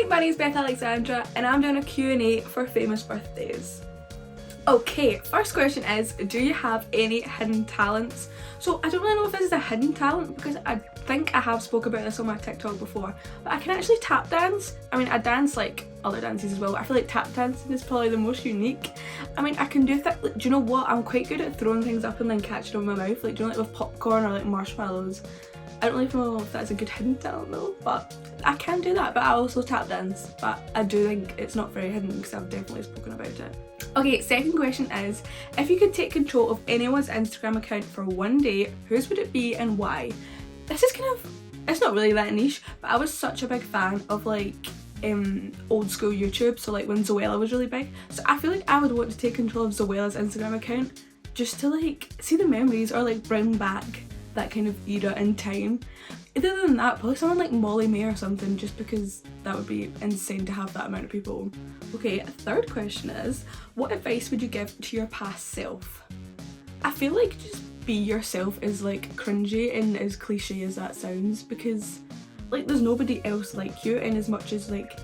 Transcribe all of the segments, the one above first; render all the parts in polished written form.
Hi, my name is Beth Alexandra and I'm doing a Q&A for famous birthdays. Okay, first question is, do you have any hidden talents? So I don't really know if this is a hidden talent because I think I have spoke about this on my TikTok before, but I can actually tap dance. I mean, I dance like other dances as well, but I feel like tap dancing is probably the most unique. I mean, I can do do you know what? I'm quite good at throwing things up and then catching them in my mouth, like, do you know, like with popcorn or like marshmallows. I don't really know if that's a good hidden talent though, but I can do that. But I also tap dance, but I do think it's not very hidden because I've definitely spoken about it. Okay, second question is, if you could take control of anyone's Instagram account for one day, whose would it be and why? This is kind of, it's not really that niche, but I was such a big fan of like old school YouTube, so like when Zoella was really big. So I feel like I would want to take control of Zoella's Instagram account just to like see the memories or like bring back that kind of era in time. Other than that, probably someone like Molly May or something, just because that would be insane to have that amount of people. Okay, third question is, what advice would you give to your past self? I feel like just be yourself is like cringy and as cliche as that sounds, because like there's nobody else like you, and as much as like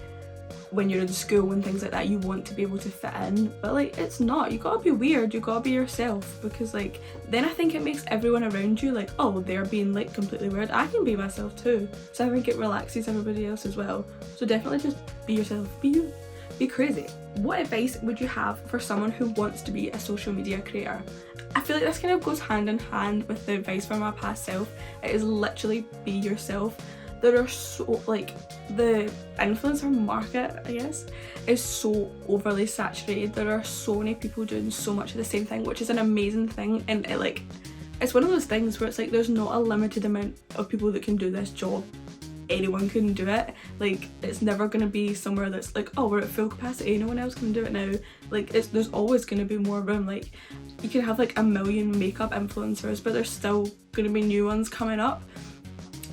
when you're in school and things like that you want to be able to fit in, but like it's not, you gotta be weird, you gotta be yourself, because like then I think it makes everyone around you like, oh, they're being like completely weird, I can be myself too. So I think it relaxes everybody else as well. So definitely just be yourself, be you, be crazy. What advice would you have for someone who wants to be a social media creator? I feel like this kind of goes hand in hand with the advice from my past self. It is literally be yourself. There are so like the influencer market, I guess, is so overly saturated. There are so many people doing so much of the same thing, which is an amazing thing, and it like it's one of those things where it's like there's not a limited amount of people that can do this job. Anyone can do it. Like it's never gonna be somewhere that's like, oh, we're at full capacity, no one else can do it now. Like there's always gonna be more room. Like you can have like a million makeup influencers, but there's still gonna be new ones coming up.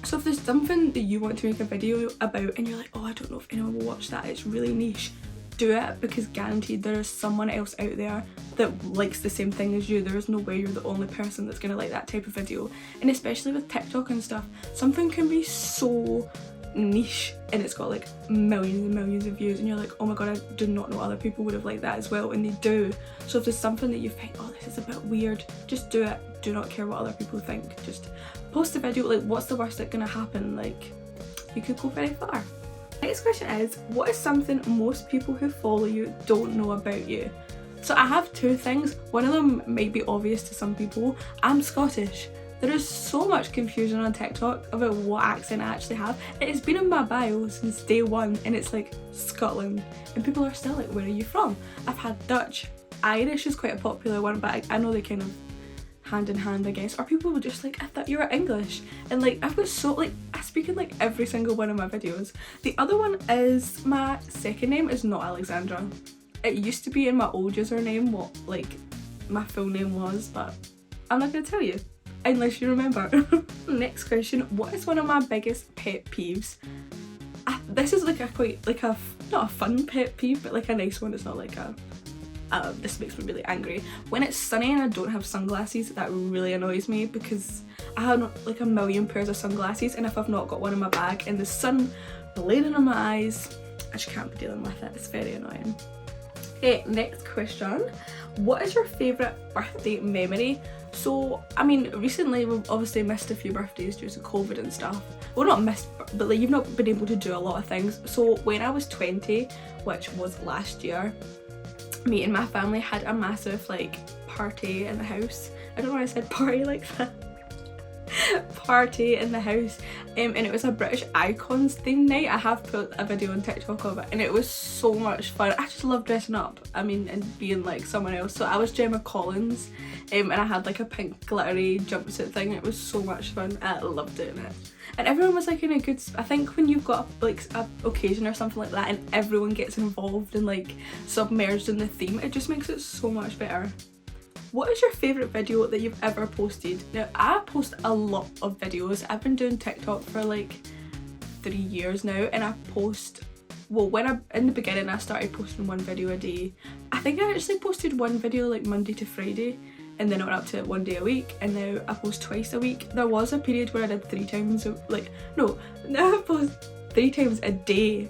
So if there's something that you want to make a video about and you're like, oh, I don't know if anyone will watch that, it's really niche, do it, because guaranteed there is someone else out there that likes the same thing as you. There is no way you're the only person that's gonna like that type of video. And especially with TikTok and stuff, something can be so niche and it's got like millions and millions of views and you're like, oh my god, I did not know other people would have liked that as well, and they do. So if there's something that you think, oh, this is a bit weird, just do it. Do not care what other people think, just post a video. Like what's the worst that's gonna happen? Like you could go very far. Next question is, what is something most people who follow you don't know about you? So I have two things. One of them might be obvious to some people. I'm Scottish. There is so much confusion on TikTok about what accent I actually have. It has been in my bio since day one and it's like Scotland, and people are still like, where are you from? I've had Dutch. Irish is quite a popular one, but I know they kind of hand in hand, I guess. Or people were just like, I thought you were English. And like I've got so like, I speak in like every single one of my videos. The other one is my second name is not Alexandra. It used to be in my old username what like my full name was, but I'm not gonna tell you unless you remember. Next question, what is one of my biggest pet peeves? This is like a quite like a, not a fun pet peeve, but like a nice one. It's not like a this makes me really angry. When it's sunny and I don't have sunglasses, that really annoys me, because I have like a million pairs of sunglasses, and if I've not got one in my bag and the sun blazing on my eyes, I just can't be dealing with it. It's very annoying. Okay, next question. What is your favourite birthday memory? So, I mean, recently we've obviously missed a few birthdays due to COVID and stuff. Well, not missed, but like you've not been able to do a lot of things. So when I was 20, which was last year, me and my family had a massive like party in the house. I don't know why I said party like that. Party in the house, and it was a British Icons theme night. I have put a video on TikTok of it and it was so much fun. I just love dressing up, I mean, and being like someone else. So I was Gemma Collins, and I had like a pink glittery jumpsuit thing. It was so much fun. I loved doing it, and everyone was like in a good I think when you've got like a occasion or something like that and everyone gets involved and like submerged in the theme, it just makes it so much better. What is your favourite video that you've ever posted? Now, I post a lot of videos. I've been doing TikTok for like 3 years now, and I post, well, in the beginning I started posting one video a day. I think I actually posted one video like Monday to Friday, and then I went up to one day a week, and now I post twice a week. There was a period where I did 3 times, now I post 3 times a day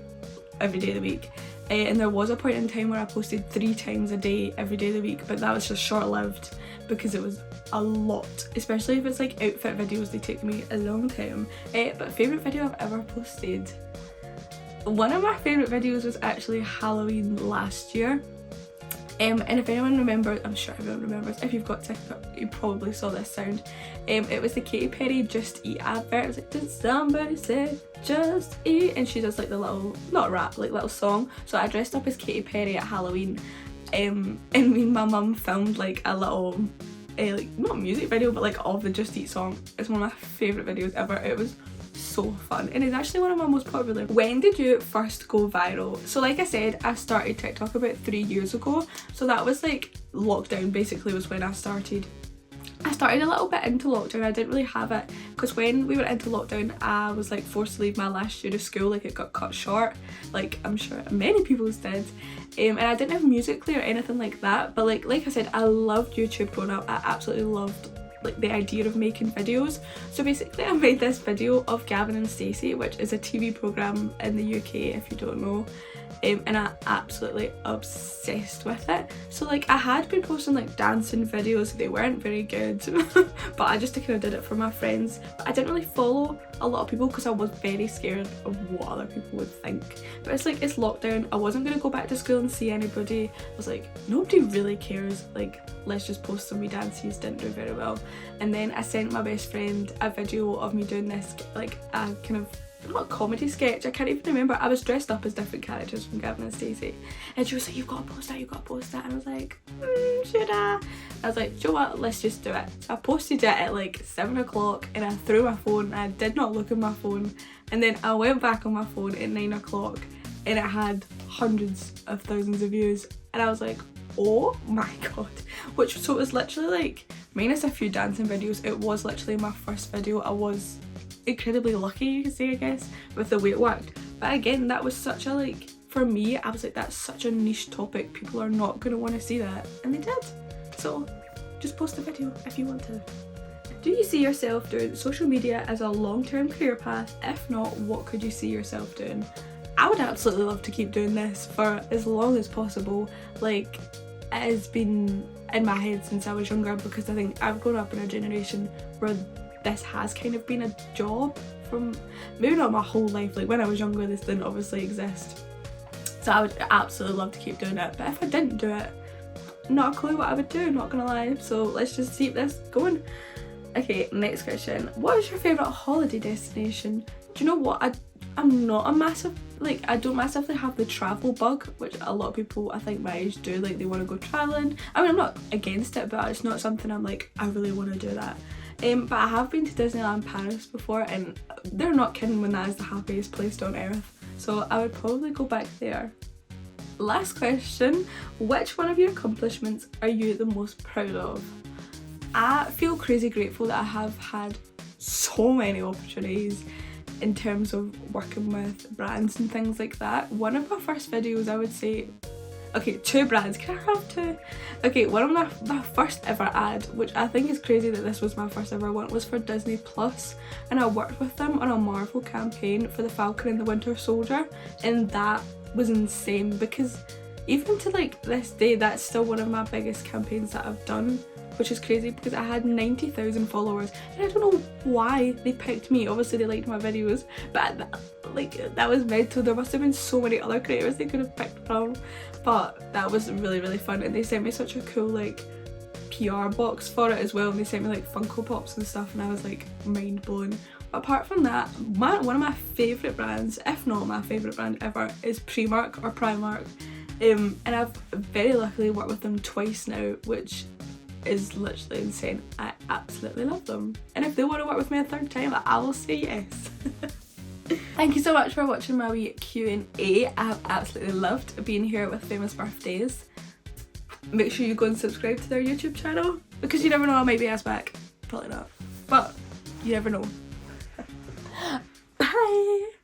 every day of the week. And there was a point in time where I posted 3 times a day every day of the week, but that was just short-lived because it was a lot, especially if it's like outfit videos. They take me a long time. But favourite video I've ever posted, one of my favourite videos was actually Halloween last year. And if anyone remembers, I'm sure everyone remembers, if you've got TikTok you probably saw this sound. It was the Katy Perry Just Eat advert. It was like, did somebody say just eat? And she does like the little, not rap, like little song. So I dressed up as Katy Perry at Halloween, and me and my mum filmed like a little like not music video but like of the Just Eat song. It's one of my favourite videos ever. It was so fun and it's actually one of my most popular. When did you first go viral? So like I said, I started TikTok about 3 years ago, so that was like lockdown basically was when I started a little bit into lockdown. I didn't really have it because when we went into lockdown I was like forced to leave my last year of school. Like it got cut short, like I'm sure many people's did, and I didn't have Musical.ly or anything like that. But like I said, I loved YouTube growing up. I absolutely loved like the idea of making videos. So basically I made this video of Gavin and Stacey, which is a TV programme in the UK if you don't know, and I absolutely obsessed with it. So like I had been posting like dancing videos, they weren't very good but I just kind of did it for my friends. But I didn't really follow a lot of people because I was very scared of what other people would think. But it's like, it's lockdown, I wasn't going to go back to school and see anybody. I was like, nobody really cares, like let's just post some wee dances. Didn't do very well. And then I sent my best friend a video of me doing this like a kind of, not a comedy sketch, I can't even remember. I was dressed up as different characters from Gavin and Stacey, and she was like, you've got to post that, you've got to post that. And I was like, should I? I was like, do you know what, let's just do it. So I posted it at like 7 o'clock and I threw my phone. I did not look at my phone, and then I went back on my phone at 9 o'clock and it had hundreds of thousands of views, and I was like, oh my god. So it was literally like, minus a few dancing videos, it was literally my first video. I was incredibly lucky, you could say, I guess, with the way it worked. But again, that was such a like, for me, I was like, that's such a niche topic, people are not going to want to see that, and they did. So just post a video if you want to. Do you see yourself doing social media as a long-term career path? If not, what could you see yourself doing? I would absolutely love to keep doing this for as long as possible. Like, it has been in my head since I was younger, because I think I've grown up in a generation where this has kind of been a job from, maybe not my whole life, like when I was younger this didn't obviously exist. So I would absolutely love to keep doing it, but if I didn't do it, not a clue what I would do, not gonna lie. So let's just keep this going. Okay, next question. What is your favourite holiday destination? Do you know what, I'm not a massive, like I don't massively have the travel bug, which a lot of people I think my age do, like they want to go travelling. I mean, I'm not against it, but it's not something I'm like, I really want to do that. But I have been to Disneyland Paris before, and they're not kidding when that is the happiest place on earth. So I would probably go back there. Last question. Which one of your accomplishments are you the most proud of? I feel crazy grateful that I have had so many opportunities in terms of working with brands and things like that. One of my first videos, I would say, okay, 2 brands, can I have 2? Okay, one of my first ever ad, which I think is crazy that this was my first ever one, was for Disney Plus, and I worked with them on a Marvel campaign for the Falcon and the Winter Soldier, and that was insane, because even to like this day, that's still one of my biggest campaigns that I've done, which is crazy because I had 90,000 followers, and I don't know why they picked me. Obviously they liked my videos, but like that was mental. There must have been so many other creators they could have picked from, but that was really, really fun. And they sent me such a cool like PR box for it as well, and they sent me like Funko Pops and stuff, and I was like mind blown. But apart from that, one of my favourite brands, if not my favourite brand ever, is Primark or Primark, and I've very luckily worked with them twice now, which is literally insane. I absolutely love them, and if they want to work with me a third time, I will say yes. Thank you so much for watching my wee Q&A. I have absolutely loved being here with Famous Birthdays. Make sure you go and subscribe to their YouTube channel, because you never know, I might be asked back. Probably not, but you never know. Bye!